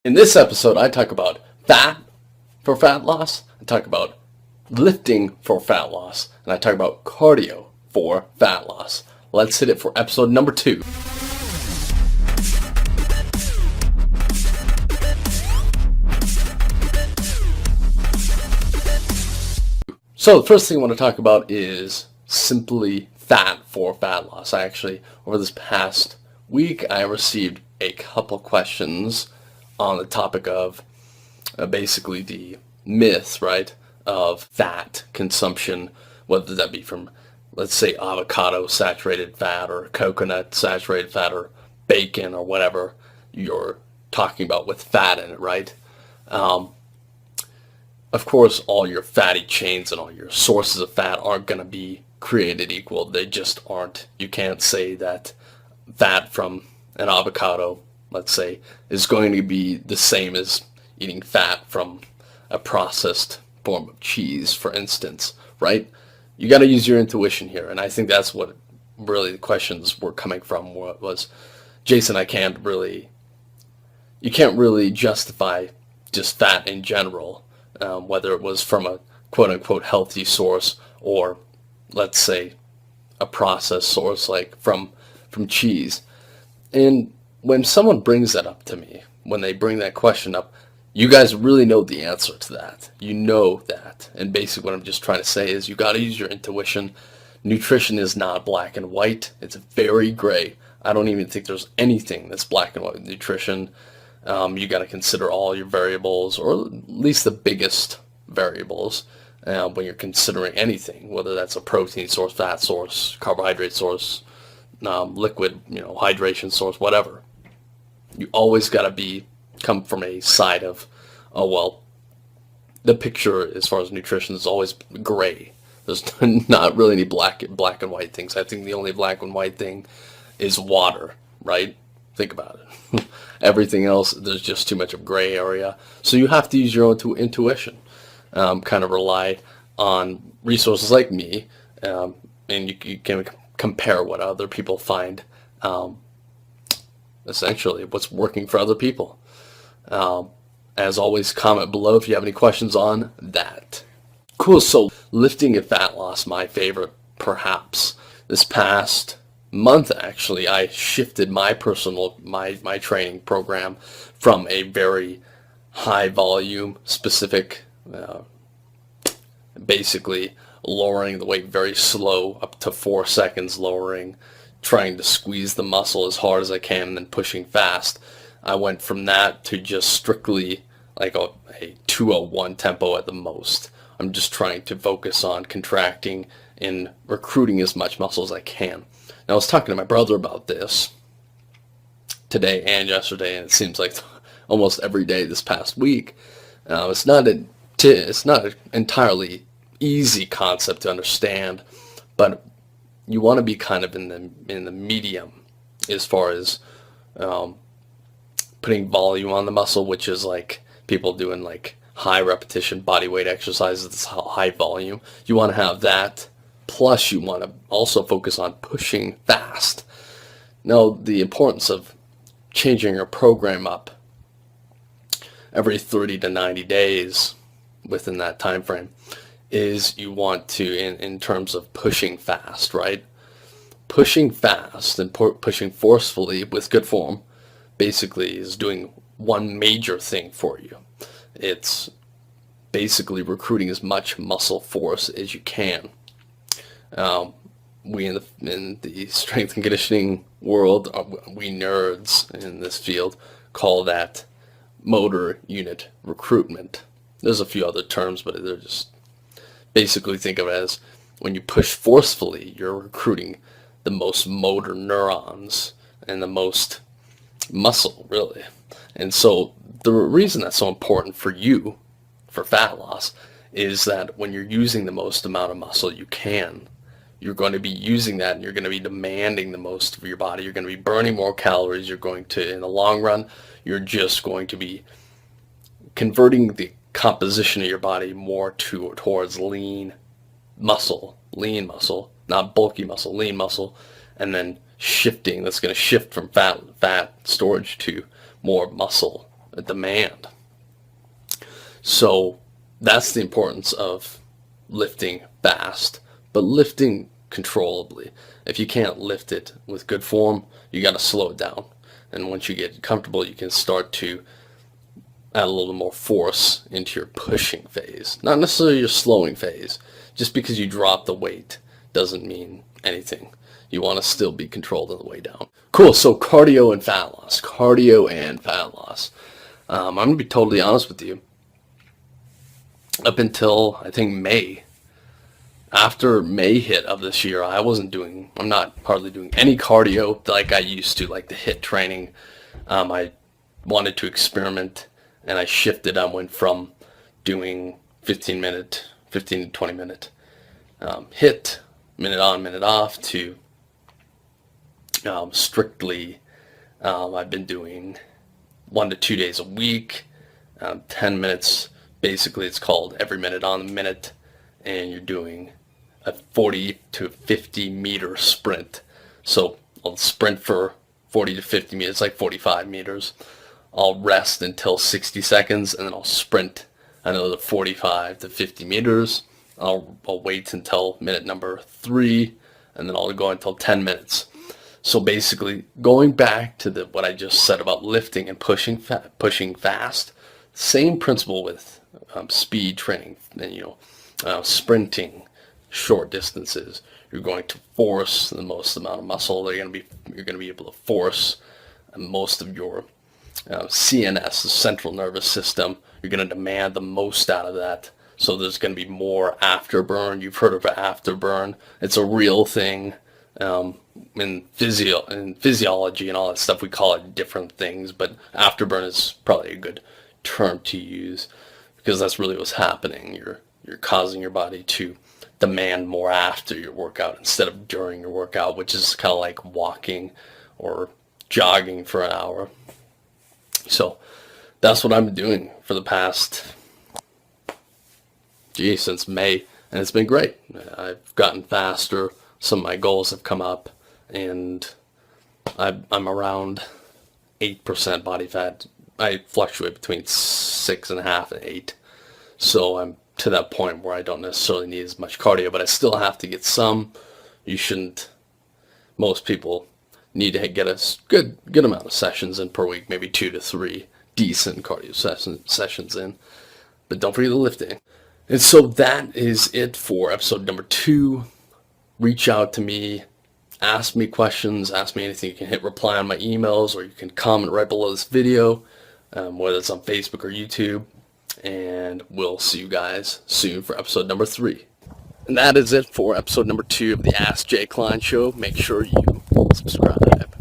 In this episode, I talk about fat for fat loss, I talk about lifting for fat loss, and I talk about cardio for fat loss. Let's hit it for episode number 2. So the first thing I want to talk about is simply fat for fat loss. Over this past week, I received a couple questions on the topic of basically the myth, right, of fat consumption, whether that be from, let's say, avocado saturated fat or coconut saturated fat or bacon or whatever you're talking about with fat in it, right? Of course, all your fatty chains and all your sources of fat aren't going to be created equal. They just aren't. You can't say that fat from an avocado, let's say, is going to be the same as eating fat from a processed form of cheese, for instance, right? You got to use your intuition here, and I think that's what really the questions were coming from. Was Jason, you can't really justify just fat in general, whether it was from a quote-unquote healthy source or, let's say, a processed source like from cheese. And when someone brings that up to me, when they bring that question up, you guys really know the answer to that. You know that. And basically what I'm just trying to say is you got to use your intuition. Nutrition is not black and white. It's very gray. I don't even think there's anything that's black and white with nutrition. You got to consider all your variables, or at least the biggest variables, when you're considering anything, whether that's a protein source, fat source, carbohydrate source, liquid, hydration source, whatever. You always got to come from a side of, the picture as far as nutrition is always gray. There's not really any black and white things. I think the only black and white thing is water, right? Think about it. Everything else, there's just too much of gray area. So you have to use your own intuition. Kind of rely on resources like me, and you can compare what other people find, essentially what's working for other people. As always, comment below if you have any questions on that. Cool, so lifting and fat loss, my favorite, perhaps. This past month, actually, I shifted my training program from a very high volume, specific, basically lowering the weight very slow, up to 4 seconds lowering, trying to squeeze the muscle as hard as I can, and then pushing fast. I went from that to just strictly like a 201 tempo at the most. I'm just trying to focus on contracting and recruiting as much muscle as I can. Now, I was talking to my brother about this today and yesterday, and it seems like almost every day this past week. It's not an entirely easy concept to understand, but you want to be kind of in the medium as far as putting volume on the muscle, which is like people doing like high repetition body weight exercises. That's high volume. You want to have that. Plus, you want to also focus on pushing fast. Now, the importance of changing your program up every 30 to 90 days within that time frame is you want to, in terms of pushing fast, right? Pushing fast and pushing forcefully with good form basically is doing one major thing for you. It's basically recruiting as much muscle force as you can. We in the strength and conditioning world, we nerds in this field call that motor unit recruitment. There's a few other terms, but they're just basically think of it as when you push forcefully, you're recruiting the most motor neurons and the most muscle, really. And so the reason that's so important for you, for fat loss, is that when you're using the most amount of muscle you can, you're going to be using that and you're going to be demanding the most of your body. You're going to be burning more calories. You're going to, in the long run, you're just going to be converting the composition of your body more towards lean muscle, not bulky muscle, lean muscle, and then shifting. That's going to shift from fat storage to more muscle a demand. So that's the importance of lifting fast, but lifting controllably. If you can't lift it with good form, you got to slow it down. And once you get comfortable, you can start to add a little more force into your pushing phase. Not necessarily your slowing phase. Just because you drop the weight doesn't mean anything. You want to still be controlled on the way down. Cool, so cardio and fat loss. Cardio and fat loss. I'm going to be totally honest with you. Up until, I think, May, after May hit of this year, I'm not hardly doing any cardio like I used to, like the HIIT training. I wanted to experiment, and I shifted. I went from doing 15 to 20 minute HIIT, minute on, minute off, to strictly, I've been doing 1 to 2 days a week, 10 minutes. Basically, it's called every minute on the minute, and you're doing a 40 to 50 meter sprint. So I'll sprint for 40 to 50 meters, like 45 meters. I'll rest until 60 seconds, and then I'll sprint another 45 to 50 meters. I'll wait until minute number 3, and then I'll go until 10 minutes. So basically, going back to what I just said about lifting and pushing fast, same principle with speed training and sprinting short distances. You're going to force the most amount of muscle. You're going to be able to force most of your CNS, the central nervous system. You're going to demand the most out of that. So there's going to be more afterburn. You've heard of afterburn. It's a real thing. In physiology and all that stuff, we call it different things, but afterburn is probably a good term to use, because that's really what's happening. You're causing your body to demand more after your workout instead of during your workout, which is kind of like walking or jogging for an hour. So that's what I've been doing for the past, since May, and it's been great. I've gotten faster. Some of my goals have come up, and I'm around 8% body fat. I fluctuate between 6.5 and 8. So I'm to that point where I don't necessarily need as much cardio, but I still have to get some. Most people need to get a good amount of sessions in per week, maybe 2 to 3 decent cardio sessions in. But don't forget the lifting. And so that is it for episode number 2. Reach out to me. Ask me questions. Ask me anything. You can hit reply on my emails, or you can comment right below this video, whether it's on Facebook or YouTube. And we'll see you guys soon for episode number 3. And that is it for episode number 2 of the Ask Jay Klein Show. Make sure you subscribe.